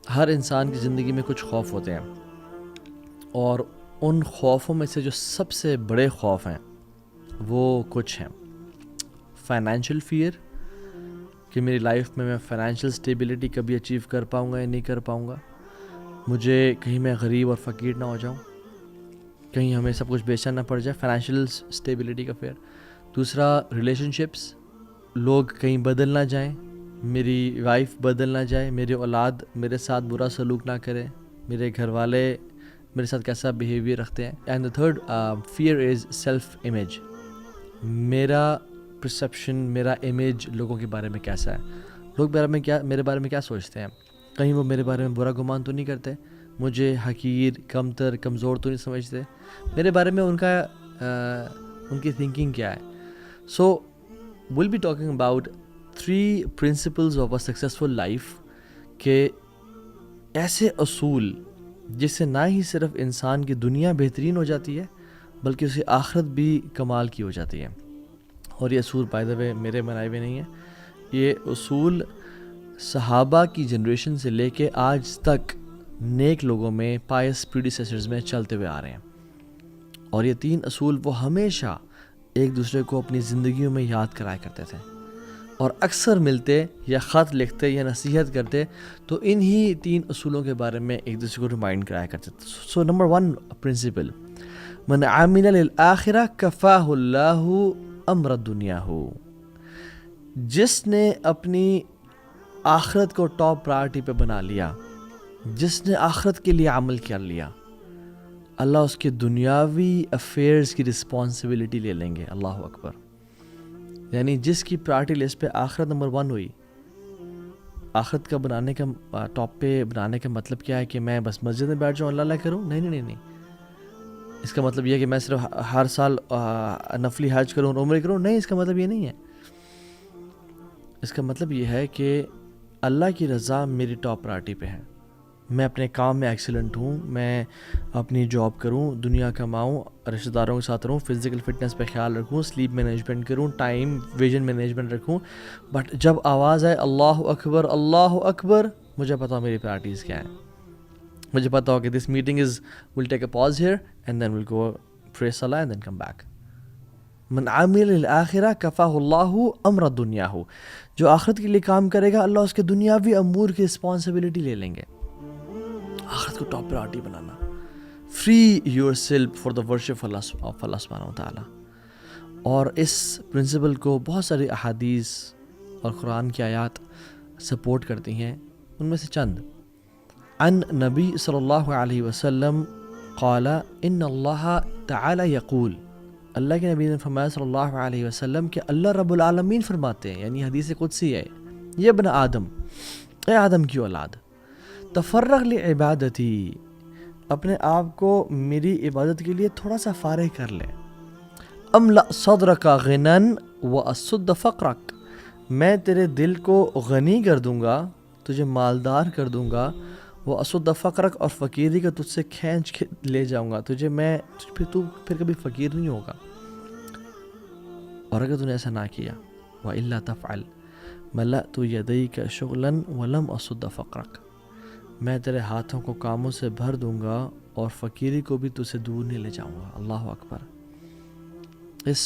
ہر انسان کی زندگی میں کچھ خوف ہوتے ہیں، اور ان خوفوں میں سے جو سب سے بڑے خوف ہیں وہ کچھ ہیں. فائنینشیل فیئر، کہ میری لائف میں فائنینشیل سٹیبلٹی کبھی اچیو کر پاؤں گا یا نہیں کر پاؤں گا، مجھے کہیں میں غریب اور فقیر نہ ہو جاؤں، کہیں ہمیں سب کچھ بیچنا نہ پڑ جائے، فائنینشیل سٹیبلٹی کا فیئر. دوسرا ریلیشن شپس، لوگ کہیں بدل نہ جائیں، میری وائف بدل نہ جائے، میری اولاد میرے ساتھ برا سلوک نہ کرے، میرے گھر والے میرے ساتھ کیسا بیہیویئر رکھتے ہیں. And the third fear is self image, میرا پرسیپشن، میرا امیج لوگوں کے بارے میں کیسا ہے، لوگ میرے بارے میں کیا سوچتے ہیں، کہیں وہ میرے بارے میں برا گمان تو نہیں کرتے، مجھے حقیر، کمتر، کمزور تو نہیں سمجھتے، میرے بارے میں ان کی تھنکنگ کیا ہے. سو we'll be talking about 3 principles of a successful life، کہ ایسے اصول جس سے نہ ہی صرف انسان کی دنیا بہترین ہو جاتی ہے بلکہ اسے آخرت بھی کمال کی ہو جاتی ہے. اور یہ اصول بائی دا وے میرے بنائے ہوئے نہیں ہیں، یہ اصول صحابہ کی جنریشن سے لے کے آج تک نیک لوگوں میں، پائس پریڈیسیسرز میں چلتے ہوئے آ رہے ہیں. اور یہ 3 اصول وہ ہمیشہ ایک دوسرے کو اپنی زندگیوں میں یاد کرایا کرتے تھے، اور اکثر ملتے یا خط لکھتے یا نصیحت کرتے تو انہی 3 اصولوں کے بارے میں ایک دوسرے کو ریمائنڈ کرایا کرتے تھے. سو نمبر 1 پرنسپل، من عمل للآخرہ کفاہ اللہ امر دنیا ہو، جس نے اپنی آخرت کو ٹاپ پرائرٹی پہ بنا لیا، جس نے آخرت کے لیے عمل کر لیا، اللہ اس کے دنیاوی افیئرز کی رسپانسبلٹی لے لیں گے. اللہ اکبر. یعنی جس کی پرائرٹی لسٹ پہ آخرت نمبر 1 ہوئی، آخرت کا بنانے کا ٹاپ پہ بنانے کا مطلب کیا ہے کہ میں بس مسجد میں بیٹھ جاؤں اللہ کروں؟ نہیں. اس کا مطلب یہ ہے کہ میں صرف ہر سال نفلی حج کروں، عمرہ کروں؟ نہیں، اس کا مطلب یہ نہیں ہے. اس کا مطلب یہ ہے کہ اللہ کی رضا میری ٹاپ پرائرٹی پہ ہے، میں اپنے کام میں ایکسیلنٹ ہوں، میں اپنی جاب کروں، دنیا کماؤں، رشتہ داروں کے ساتھ رہوں، فزیکل فٹنس پہ خیال رکھوں، سلیپ مینجمنٹ کروں، ٹائم ویژن مینجمنٹ رکھوں. بٹ جب آواز آئے اللہ اکبر اللہ اکبر، مجھے پتا ہو میری پرائرٹیز کیا ہیں، مجھے پتا ہو کہ دس meeting will take a pause here and then will go pray صلاح اینڈ دین کم بیک. من عامل للآخرہ کفاہ اللہ امر دنیا ہو، جو آخرت کے لیے کام کرے گا اللہ اس کے دنیاوی امور کی رسپانسبلٹی لے لیں گے. آخرت کو ٹاپ پرائرٹی بنانا، free yourself for the worship of اللہ سبحانہ و تعالیٰ. اور اس پرنسپل کو بہت ساری احادیث اور قرآن کی آیات سپورٹ کرتی ہیں. ان میں سے چند: عن نبی صلی اللہ علیہ وسلم قال ان اللہ تعالی یقول، اللہ کے نبی نے فرمایا صلی اللہ علیہ وسلم کہ اللہ رب العالمین فرماتے ہیں، یعنی حدیث قدسی ہے، یہ ابن آدم، اے آدم کی اولاد، تفرغ لعبادتی، اپنے آپ کو میری عبادت کے لیے تھوڑا سا فارغ کر لے. املأ صدرک غنن واسد فقرک، میں تیرے دل کو غنی کر دوں گا، تجھے مالدار کر دوں گا، واسد فقرک، اور فقیری کا تجھ سے کھینچ کے لے جاؤں گا، تو پھر کبھی فقیر نہیں ہوگا. اور اگر تو نے ایسا نہ کیا، وَإِلَّا تَفْعَلْ مَلَأْتُ يَدَيْكَ شُغْلًا وَلَمْ أَصُدَّ فَقْرَكَ، میں تیرے ہاتھوں کو کاموں سے بھر دوں گا اور فقیری کو بھی تجھ سے دور نہیں لے جاؤں گا. اللہ اکبر. اس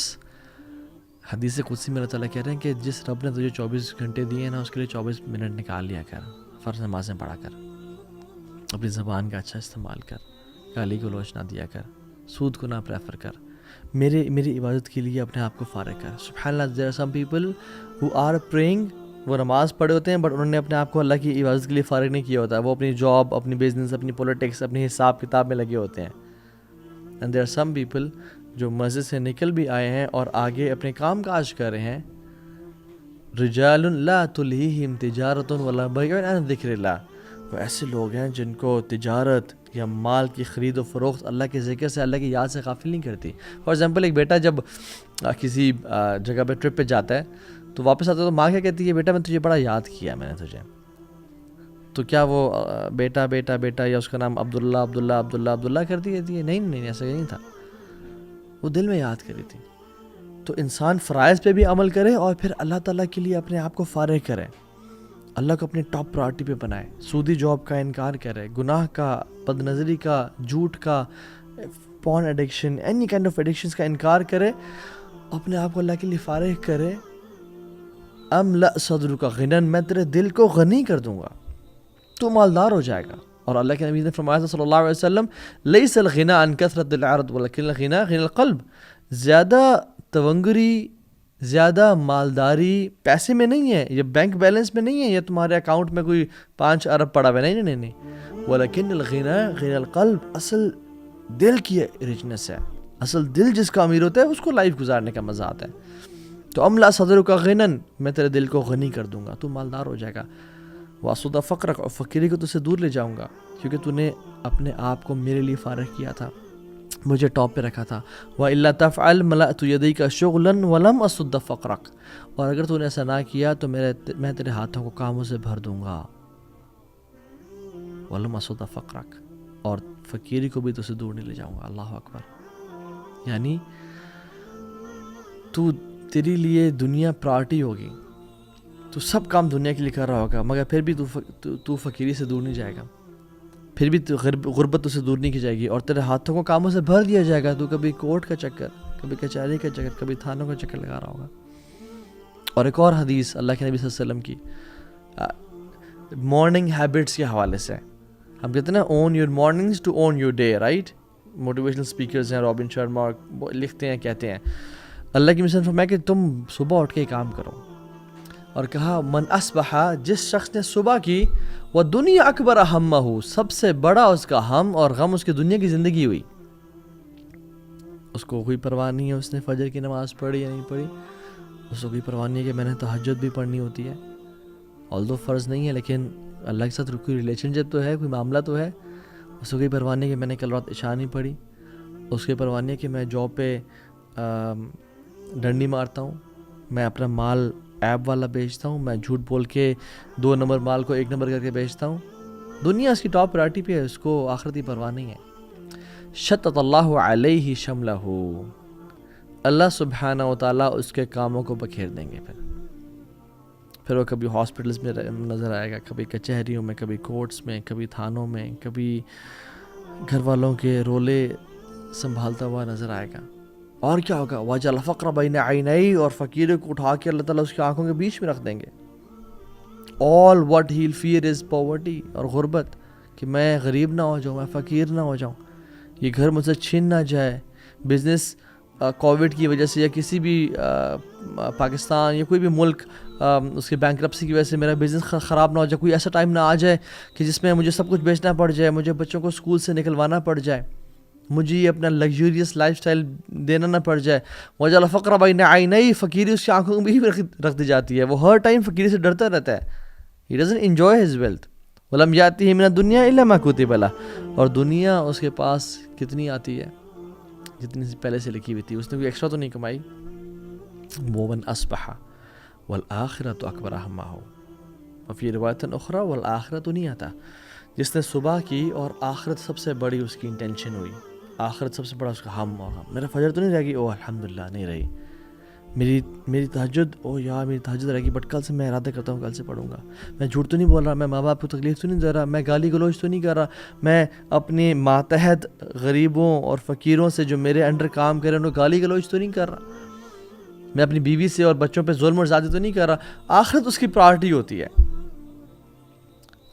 حدیث قدسی میں اللہ تعالیٰ کہہ رہے ہیں کہ جس رب نے تجھے 24 گھنٹے دیے ہیں نا، اس کے لیے 24 منٹ نکال لیا کر، فرض نمازیں پڑھا کر، اپنی زبان کا اچھا استعمال کر، گالی گلوچ نہ دیا کر، سود کو نہ پریفر کر، میری عبادت کے لیے اپنے آپ کو فارغ کر. سبحان اللہ. there are some people who are praying، وہ نماز پڑھے ہوتے ہیں بٹ انہوں نے اپنے آپ کو اللہ کی عبادت کے لیے فارغ نہیں کیا ہوتا، وہ اپنی جاب، اپنی بزنس، اپنی پولیٹکس، اپنی حساب کتاب میں لگے ہوتے ہیں. And there are some people جو مسجد سے نکل بھی آئے ہیں اور آگے اپنے کام کاج کر رہے ہیں. رجال لا تلہیہم تجارت ولا بیع عن ذکر اللہ، وہ ایسے لوگ ہیں جن کو تجارت یا مال کی خرید و فروخت اللہ کے ذکر سے، اللہ کی یاد سے غافل نہیں کرتی. فار ایگزامپل، ایک بیٹا جب کسی جگہ پہ ٹرپ پہ جاتا ہے تو واپس آتا ہے تو ماں کیا کہتی ہے؟ بیٹا میں تجھے بڑا یاد کیا میں نے تجھے. تو کیا وہ بیٹا بیٹا بیٹا یا اس کا نام عبداللہ عبداللہ عبداللہ عبداللہ کرتی رہتی ہے؟ نہیں، ایسا نہیں تھا، وہ دل میں یاد کری تھی. تو انسان فرائض پہ بھی عمل کرے اور پھر اللہ تعالیٰ کے لیے اپنے آپ کو فارغ کرے. اللہ کو اپنی ٹاپ پرائرٹی پہ بنائے. سودی جاب کا انکار کرے, گناہ کا, بد نظری کا, جھوٹ کا, porn addiction, any kind of addictions کا انکار کرے, اپنے آپ کو اللہ کے لیے فارغ کرے. املأ صدرک غنی, میں تیرے دل کو غنی کر دوں گا, تو مالدار ہو جائے گا. اور اللہ کے نبی نے فرمایا تھا صلی اللہ علیہ وسلم, لیس الغنی عن کثرت العرض ولکن الغنی غنی القلب. زیادہ تونگری, زیادہ مالداری پیسے میں نہیں ہے, یہ بینک بیلنس میں نہیں ہے, یہ تمہارے اکاؤنٹ میں کوئی 5 ارب پڑا ہوا ہے, نہیں. ولیکن الغنی غنی القلب, اصل دل کی رچنس ہے, اصل دل جس کا امیر ہوتا ہے اس کو لائف گزارنے کا مزہ آتا ہے. تو املا صدرک غنی, میں تیرے دل کو غنی کر دوں گا, تو مالدار ہو جائے گا. واسد فقرک, اور فقیری کو تو سے دور لے جاؤں گا, کیونکہ تو نے اپنے آپ کو میرے لیے فارغ کیا تھا, مجھے ٹاپ پہ رکھا تھا. وَإِلَّا تَفْعَلْ مَلَأْتُ يَدَيْكَ شُغْلًا وَلَمْ أَصُدَّ فَقْرَكَ, اور اگر تو نے ایسا نہ کیا تو میں تیرے ہاتھوں کو کاموں سے بھر دوں گا. وَلَمْ أَصُدَّ فَقْرَكَ, اور فقیری کو بھی تو سے دور نہیں لے جاؤں گا. اللہ اکبر. یعنی تیری لیے دنیا پرائرٹی ہوگی, تو سب کام دنیا کے لیے کر رہا ہوگا, مگر پھر بھی تو فقیری سے دور نہیں جائے گا, پھر بھی غربت تو سے دور نہیں کی جائے گی, اور تیرے ہاتھوں کو کاموں سے بھر دیا جائے گا. تو کبھی کورٹ کا چکر, کبھی کچہری کا چکر, کبھی تھانوں کا چکر لگا رہا ہوگا. اور ایک اور حدیث اللہ کے نبی صلی اللہ علیہ وسلم کی مارننگ ہیبٹس کے حوالے سے, ہم کہتے ہیں نا own your mornings to own your day, right. Motivational speakers ہیں, رابن شرما لکھتے ہیں, کہتے ہیں اللہ کی مثال فرمایا کہ تم صبح اٹھ کے کام کرو, اور کہا من اصبح, جس شخص نے صبح کی, وہ دنیا اکبر ہمہ, سب سے بڑا اس کا ہم اور غم اس کی دنیا کی زندگی ہوئی. اس کو کوئی پرواہ نہیں ہے اس نے فجر کی نماز پڑھی یا نہیں پڑھی, اس کو کوئی پرواہ نہیں ہے کہ میں نے تہجد بھی پڑھنی ہوتی ہے, although فرض نہیں ہے, لیکن اللہ کے ساتھ کوئی ریلیشن شپ تو ہے, کوئی معاملہ تو ہے. اس کو کوئی پرواہ نہیں کہ میں نے کل رات عشاء نہیں پڑھی, اس کو پرواہ نہیں کہ میں جاب پہ ڈنڈی مارتا ہوں, میں اپنا مال ایپ والا بیچتا ہوں, میں جھوٹ بول کے 2 نمبر مال کو 1 نمبر کر کے بیچتا ہوں. دنیا اس کی ٹاپ پرائرٹی پہ ہے, اس کو آخرتی پرواہ نہیں ہے. شتت اللہ علیہ شملہ, اللہ سبحانہ و تعالیٰ اس کے کاموں کو بکھیر دیں گے. پھر وہ کبھی ہاسپٹلز میں نظر آئے گا, کبھی کچہریوں میں, کبھی کورٹس میں, کبھی تھانوں میں, کبھی گھر والوں کے رولے سنبھالتا ہوا نظر آئے گا. اور کیا ہوگا, وَجَعَلَ الْفَقْرَ بَيْنَ عَيْنَيْهِ, اور فقیر کو اٹھا کے اللہ تعالیٰ اس کی آنکھوں کے بیچ میں رکھ دیں گے. all what he'll fear is poverty, اور غربت, کہ میں غریب نہ ہو جاؤں, میں فقیر نہ ہو جاؤں, یہ گھر مجھ سے چھین نہ جائے. بزنس کووڈ کی وجہ سے یا کسی بھی پاکستان یا کوئی بھی ملک اس کے بینکرپسی کی وجہ سے میرا بزنس خراب نہ ہو جائے, کوئی ایسا ٹائم نہ آ جائے کہ جس میں مجھے سب کچھ بیچنا پڑ جائے, مجھے بچوں کو اسکول سے نکلوانا پڑ جائے, مجھے یہ اپنا لگژریس لائف سٹائل دینا نہ پڑ جائے. وجعل الفقر بین عینیہ, فقیری اس کی آنکھوں میں بھی رکھ دی جاتی ہے, وہ ہر ٹائم فقیری سے ڈرتا رہتا ہے. He doesn't enjoy his wealth. ولم یاتہ من الدنیا الا ما کتب لہ, اور دنیا اس کے پاس کتنی آتی ہے جتنی پہلے سے لکھی ہوئی تھی, اس نے کوئی ایکسٹرا تو نہیں کمائی. ومن اصبح والآخرۃ اکبر ہمہ, وفی روایت اخری والآخرۃ نیتہ, جس نے صبح کی اور آخرت سب سے بڑی اس کی انٹینشن ہوئی, آخرت سب سے بڑا اس کا ہم اور ہم. میرا فجر تو نہیں رہ گئی, او الحمدللہ نہیں رہی. میری تہجد, او یار میری تہجد رہ گئی, بٹ کل سے میں ارادہ کرتا ہوں کل سے پڑھوں گا. میں جھوٹ تو نہیں بول رہا, میں ماں باپ کو تکلیف تو نہیں دے رہا, میں گالی گلوچ تو نہیں کر رہا, میں اپنے ماتحت غریبوں اور فقیروں سے جو میرے انڈر کام کرے انہوں گالی گلوچ تو نہیں کر رہا, میں اپنی بیوی سے اور بچوں پہ ظلم اور زیادتی تو نہیں کر رہا. آخرت اس کی پرائرٹی ہوتی ہے.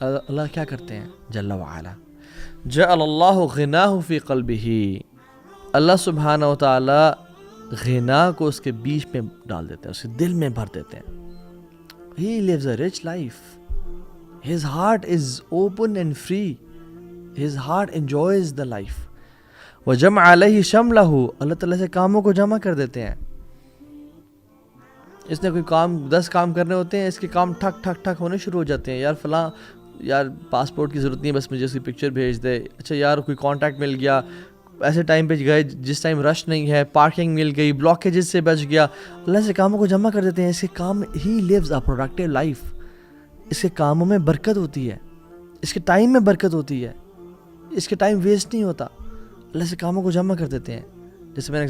اللہ کیا کرتے ہیں جل وعلا, جعل اللہ غناہ فی قلبہ, اللہ سبحانہ و تعالی غنا کو اس کے بیچ میں ڈال دیتے ہیں, اس کے دل میں بھر دیتے ہیں. He lives a rich life. His heart is open and free. His heart enjoys the life. وَجَمْعَ عَلَيْهِ شَمْلَهُ, اللہ تعالیٰ سے کاموں کو جمع کر دیتے ہیں. اس نے کوئی کام 10 کام کرنے ہوتے ہیں, اس کے کام ٹھک ٹھک ٹھک ہونے شروع ہو جاتے ہیں. یار فلاں, یار پاسپورٹ کی ضرورت نہیں ہے, بس مجھے اس کی پکچر بھیج دے. اچھا یار کوئی کانٹیکٹ مل گیا, ایسے ٹائم پہ گئے جس ٹائم رش نہیں ہے, پارکنگ مل گئی, بلاکیجز سے بچ گیا. اللہ سے کاموں کو جمع کر دیتے ہیں. اس کے کام, ہی لیوز اے پروڈکٹیو لائف. اس کے کاموں میں برکت ہوتی ہے, اس کے ٹائم میں برکت ہوتی ہے, اس کے ٹائم ویسٹ نہیں ہوتا. اللہ سے کاموں کو جمع کر دیتے ہیں. جیسے میں نے